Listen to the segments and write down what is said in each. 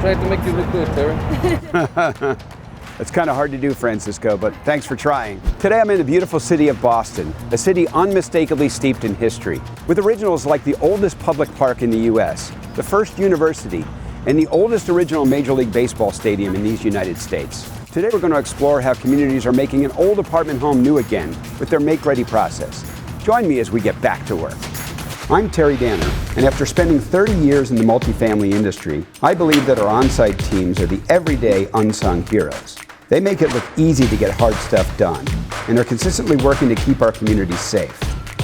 try to make you look good, Terry. It's kind of hard to do, Francisco, but thanks for trying. Today I'm in the beautiful city of Boston, a city unmistakably steeped in history, with originals like the oldest public park in the US, the first university, and the oldest original Major League Baseball stadium in these United States. Today we're going to explore how communities are making an old apartment home new again with their make-ready process. Join me as we get back to work. I'm Terry Danner, and after spending 30 years in the multifamily industry, I believe that our on-site teams are the everyday unsung heroes. They make it look easy to get hard stuff done, and are consistently working to keep our communities safe.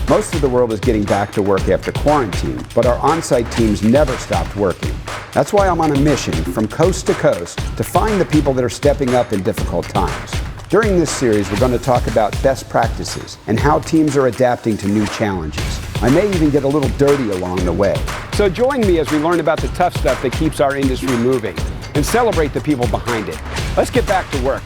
Most of the world is getting back to work after quarantine, but our on-site teams never stopped working. That's why I'm on a mission from coast to coast to find the people that are stepping up in difficult times. During this series, we're going to talk about best practices and how teams are adapting to new challenges. I may even get a little dirty along the way. So join me as we learn about the tough stuff that keeps our industry moving and celebrate the people behind it. Let's get back to work.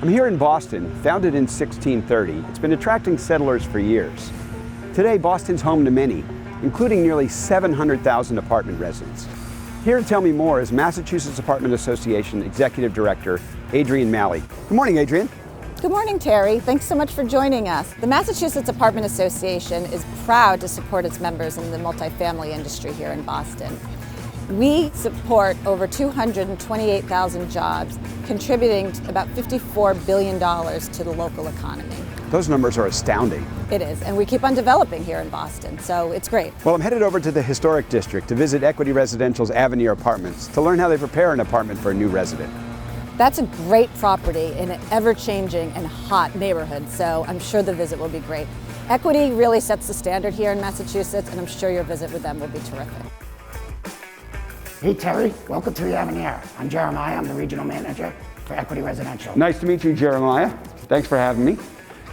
I'm here in Boston, founded in 1630. It's been attracting settlers for years. Today, Boston's home to many, including nearly 700,000 apartment residents. Here to tell me more is Massachusetts Apartment Association Executive Director, Adrienne Malley. Good morning, Adrienne. Good morning, Terry. Thanks so much for joining us. The Massachusetts Apartment Association is proud to support its members in the multifamily industry here in Boston. We support over 228,000 jobs, contributing about $54 billion to the local economy. Those numbers are astounding. It is, and we keep on developing here in Boston, so it's great. Well, I'm headed over to the Historic District to visit Equity Residential's Avenir Apartments to learn how they prepare an apartment for a new resident. That's a great property in an ever-changing and hot neighborhood, so I'm sure the visit will be great. Equity really sets the standard here in Massachusetts, and I'm sure your visit with them will be terrific. Hey Terry, welcome to the Avenir. I'm Jeremiah, I'm the Regional Manager for Equity Residential. Nice to meet you, Jeremiah. Thanks for having me.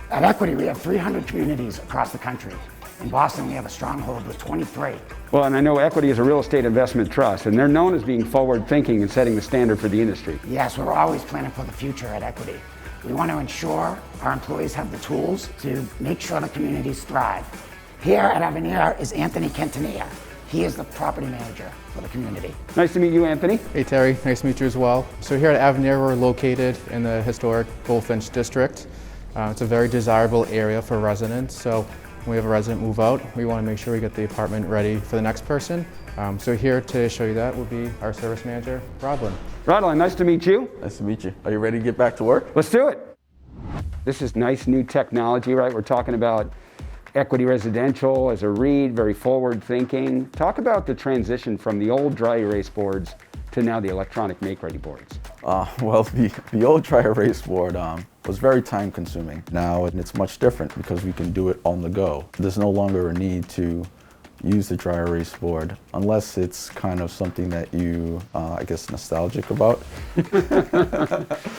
At Equity, we have 300 communities across the country. In Boston, we have a stronghold with 23. Well, and I know Equity is a real estate investment trust, and they're known as being forward-thinking and setting the standard for the industry. Yes, we're always planning for the future at Equity. We want to ensure our employees have the tools to make sure the communities thrive. Here at Avenir is Anthony Quintanilla. He is the property manager for the community. Nice to meet you, Anthony. Hey Terry, nice to meet you as well. So here at Avenir, we're located in the historic Goldfinch district. It's a very desirable area for residents. So when we have a resident move out, we want to make sure we get the apartment ready for the next person. So here to show you that will be our service manager, Rodelin. Rodelin, nice to meet you. Nice to meet you. Are you ready to get back to work? Let's do it. This is nice new technology, right? We're talking about Equity Residential as a REIT, very forward thinking. Talk about the transition from the old dry erase boards to now the electronic make-ready boards. Well, the old dry erase board was very time consuming. Now it's much different because we can do it on the go. There's no longer a need to use the dry erase board unless it's kind of something that you, I guess, nostalgic about.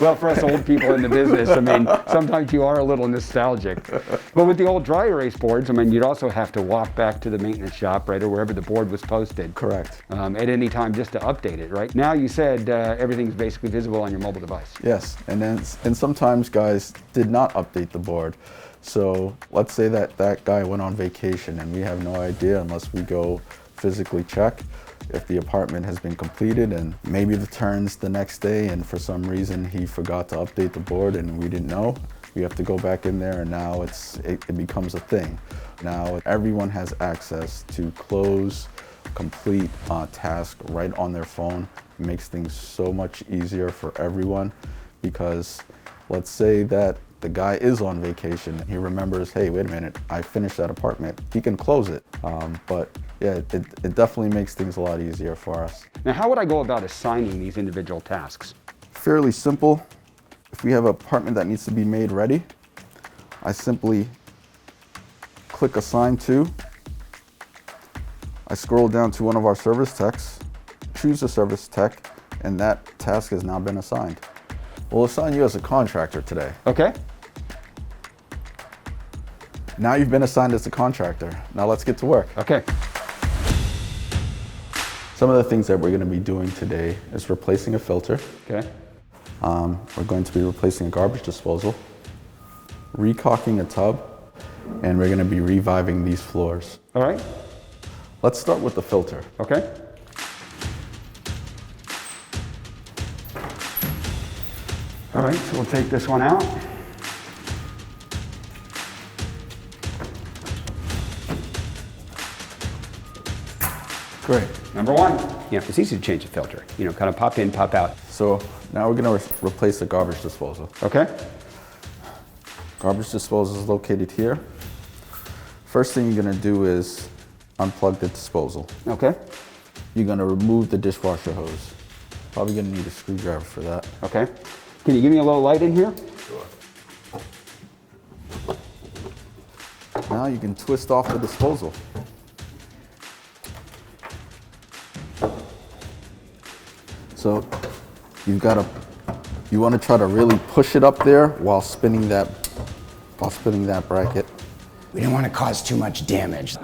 Well, for us old people in the business, I mean, sometimes you are a little nostalgic. But with the old dry erase boards, I mean, you'd also have to walk back to the maintenance shop, right, or wherever the board was posted. Correct. At any time just to update it, right? Now you said everything's basically visible on your mobile device. Yes, and sometimes guys did not update the board. So let's say that guy went on vacation and we have no idea unless we go physically check if the apartment has been completed, and maybe the turns the next day and for some reason he forgot to update the board and we didn't know. We have to go back in there and now it becomes a thing. Now everyone has access to close, complete task right on their phone. It makes things so much easier for everyone because let's say that the guy is on vacation. He remembers, hey, wait a minute, I finished that apartment. He can close it. But yeah, it definitely makes things a lot easier for us. Now, how would I go about assigning these individual tasks? Fairly simple. If we have an apartment that needs to be made ready, I simply click Assign To. I scroll down to one of our service techs, choose a service tech, and that task has now been assigned. We'll assign you as a contractor today. Okay. Now you've been assigned as a contractor. Now let's get to work. Okay. Some of the things that we're going to be doing today is replacing a filter. Okay. We're going to be replacing a garbage disposal, re-caulking a tub, and we're going to be reviving these floors. All right. Let's start with the filter. Okay. All right, so we'll take this one out. Great. Number one. You know, it's easy to change the filter. You know, kind of pop in, pop out. So now we're going to replace the garbage disposal. Okay. Garbage disposal is located here. First thing you're going to do is unplug the disposal. Okay. You're going to remove the dishwasher hose. Probably going to need a screwdriver for that. Okay. Can you give me a little light in here? Sure. Now you can twist off the disposal. So you want to try to really push it up there while spinning that bracket. We don't want to cause too much damage.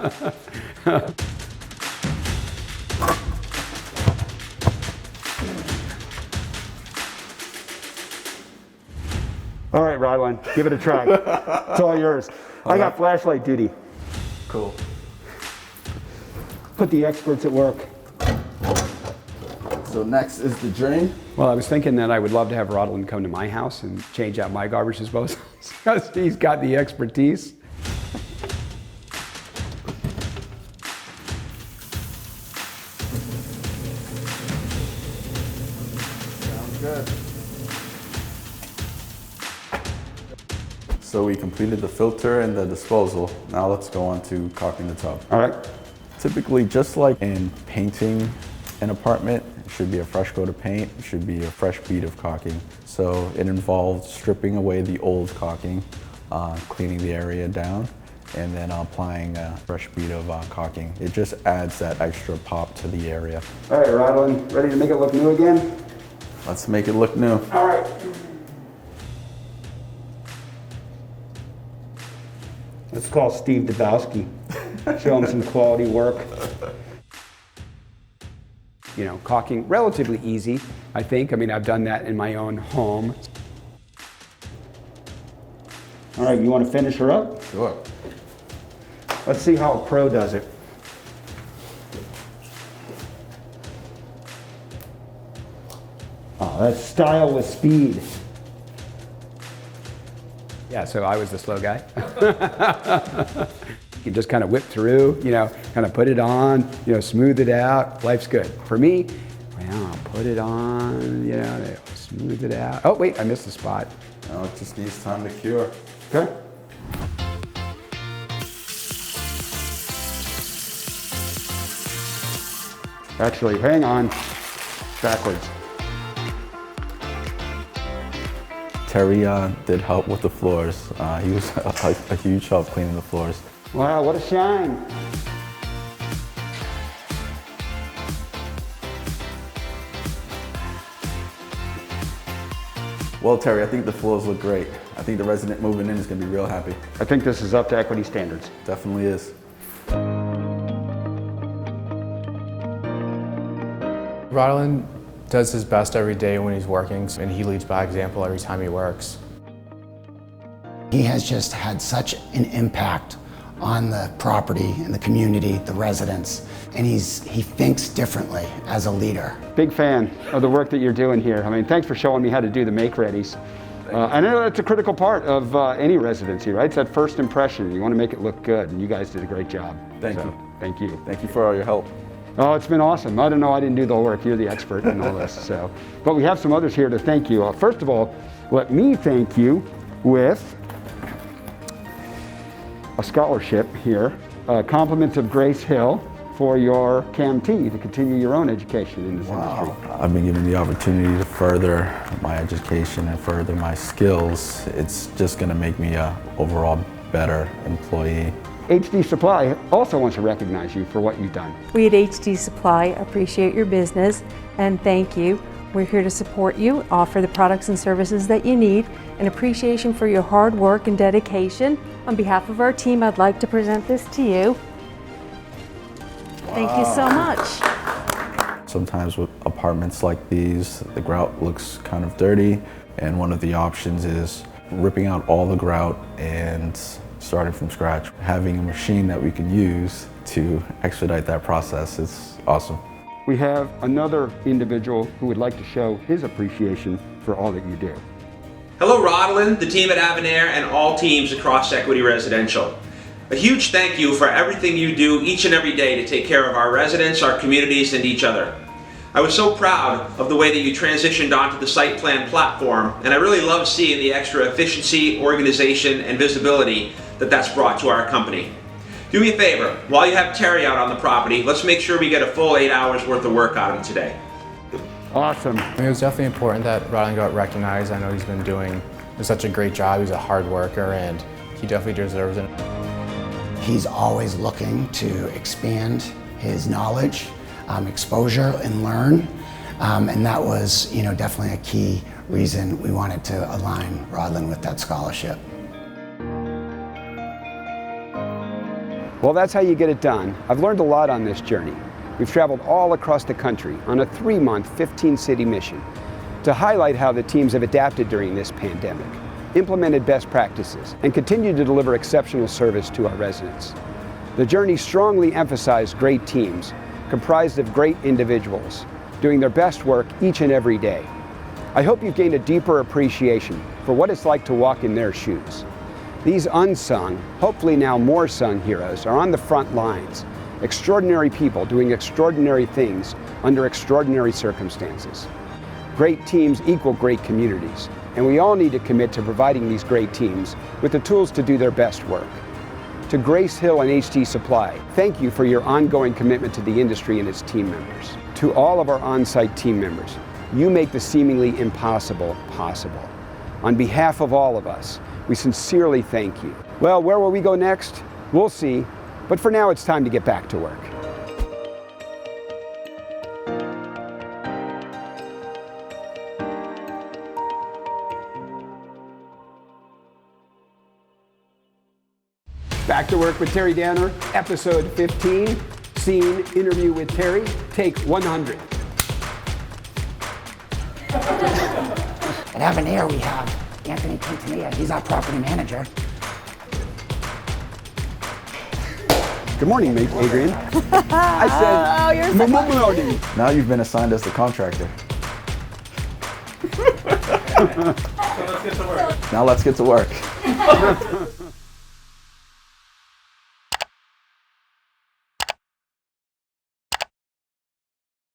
All right, Rodelin, give it a try. It's all yours. I got flashlight duty. Cool. Put the experts at work. So next is the drain. Well, I was thinking that I would love to have Rodelin come to my house and change out my garbage disposals because he's got the expertise. Sounds good. So we completed the filter and the disposal. Now let's go on to caulking the tub. All right. Typically, just like in painting an apartment, it should be a fresh coat of paint, it should be a fresh bead of caulking. So it involves stripping away the old caulking, cleaning the area down, and then applying a fresh bead of caulking. It just adds that extra pop to the area. All right, Rodelin, ready to make it look new again? Let's make it look new. All right. Let's call Steve Dabowski. Show him some quality work. You know, caulking, relatively easy, I think. I mean, I've done that in my own home. All right, you want to finish her up? Sure. Let's see how a pro does it. Oh, that's style with speed. Yeah, so I was the slow guy. You can just kind of whip through, you know, kind of put it on, you know, smooth it out. Life's good. For me, well, I'll put it on, you know, smooth it out. Oh, wait, I missed the spot. Now it just needs time to cure. Okay. Actually, hang on, backwards. Terry did help with the floors. He was a huge help cleaning the floors. Wow, what a shine. Well, Terry, I think the floors look great. I think the resident moving in is going to be real happy. I think this is up to equity standards. Definitely is. Rodelin does his best every day when he's working, and he leads by example every time he works. He has just had such an impact on the property and the community, the residents, and he thinks differently as a leader. Big fan of the work that you're doing here. I mean, thanks for showing me how to do the make-readies. I know that's a critical part of any residency, right? It's that first impression. You want to make it look good, and you guys did a great job. Thank you. Thank you. Thank you for all your help. Oh, it's been awesome. I don't know, I didn't do the whole work. You're the expert in all this. So, but we have some others here to thank you. First of all, let me thank you with a scholarship here, compliments of Grace Hill for your CAMT to continue your own education in this industry. I've been given the opportunity to further my education and further my skills. It's just going to make me an overall better employee. HD Supply also wants to recognize you for what you've done. We at HD Supply appreciate your business and thank you. We're here to support you, offer the products and services that you need, and appreciation for your hard work and dedication. On behalf of our team, I'd like to present this to you. Thank you so much. Sometimes with a apartments like these, the grout looks kind of dirty, and one of the options is ripping out all the grout and starting from scratch. Having a machine that we can use to expedite that process is awesome. We have another individual who would like to show his appreciation for all that you do. Hello Rodelin, the team at Avenir, and all teams across Equity Residential. A huge thank you for everything you do each and every day to take care of our residents, our communities, and each other. I was so proud of the way that you transitioned onto the site plan platform, and I really love seeing the extra efficiency, organization, and visibility that that's brought to our company. Do me a favor, while you have Terry out on the property, let's make sure we get a full 8 hours worth of work out of him today. Awesome. It was definitely important that Rodelin got recognized. I know he's been doing such a great job. He's a hard worker and he definitely deserves it. He's always looking to expand his knowledge, exposure, and learn. And that was, definitely a key reason we wanted to align Rodelin with that scholarship. Well, that's how you get it done. I've learned a lot on this journey. We've traveled all across the country on a 3-month, 15-city mission to highlight how the teams have adapted during this pandemic, implemented best practices, and continue to deliver exceptional service to our residents. The journey strongly emphasized great teams, comprised of great individuals, doing their best work each and every day. I hope you've gained a deeper appreciation for what it's like to walk in their shoes. These unsung, hopefully now more sung heroes are on the front lines, extraordinary people doing extraordinary things under extraordinary circumstances. Great teams equal great communities, and we all need to commit to providing these great teams with the tools to do their best work. To Grace Hill and HT Supply, thank you for your ongoing commitment to the industry and its team members. To all of our on-site team members, you make the seemingly impossible possible. On behalf of all of us, we sincerely thank you. Well, where will we go next? We'll see, but for now it's time to get back to work. Back to Work with Terry Danner, episode 15, scene, interview with Terry, take 100. At Avenir, we have Anthony Quintanilla. He's our property manager. Good morning, mate, Adrian. I said, you're so good morning. Now you've been assigned as the contractor. So let's get to work. Now let's get to work.